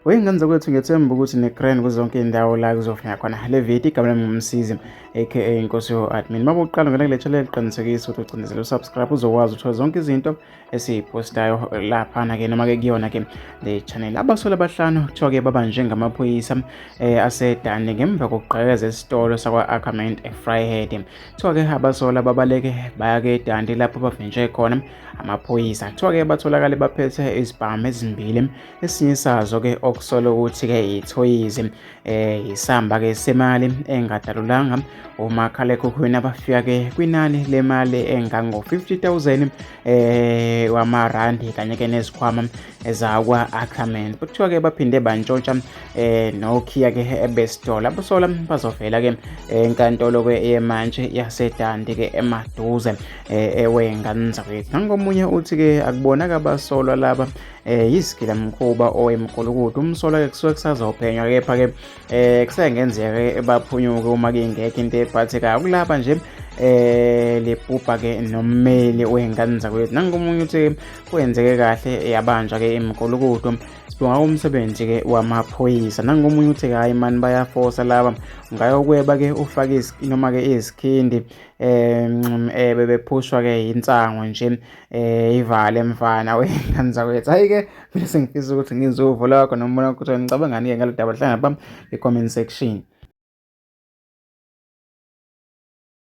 Wayengenzeka kwethu ngethemba ukuthi ne-grand kuzonke indawo la kuzofika khona le video igama lami ngumsizi aka inkosi yo-admin. Uma uqala ngeke le channel liqinisekise ukuthi ucindezela usubscribe uzokwazi ukuthola zonke izinto esizipostayo laphana ke noma ke kuyona ke le channel. Abasolwa abahlanu kuthiwa ke babanjwe ngamaphoyisa asedane ngemva kokugqekeza esitolo sakwa Ackermans eFryhead. Kuthiwa ke abasolwa babaleke baya ke eDandi lapho bavinjwe khona amaphoyisa. Kuthiwa ke batholakala baphethe izibhamu ezimbili, esinye sazo ke okusolwa ukuthi ke ithoyizi isamba ke semali engadalulanga umakhalekhukhwini abafika ke kwinani lemali engango 50,000 wamarandi kanye ke nezikhwama ezakwa Ackermans. Kuthiwa ke baphinde bantshontsha nokhiya ke ebesitolo. Abasolwa bazovela ke enkantolo ke yemanje yasedandi ke emaduze ewenganza kwethu. Nangomunye uthi ke akubona kabasolwa laba izigilamkhuba oyemkhulukudu. Umsolwa ke kusuke kusazophenywa kepha ke kusengenzeka baphunyuke uma kungekho into ephathekayo kulapha nje lebhubha ke nommeli wenganza kwethu. Nangomunye uthi kwenzeke kahle yabanjwa ke imkhulukudu sibonga umsebenzi ke wamaphoyisa. Nangomunye uthi hayi mani bayafosa laba ngayokweba ke ufake noma ke izikhindi bebephushwa ke insango nje ivale mfana wenganza kwethu. Hayi ke mina sengifisa ukuthi ngizuvo lakho noma ubona ukuthi ngicabanga ngani ke ngalo daba hlangana bami e-comment section.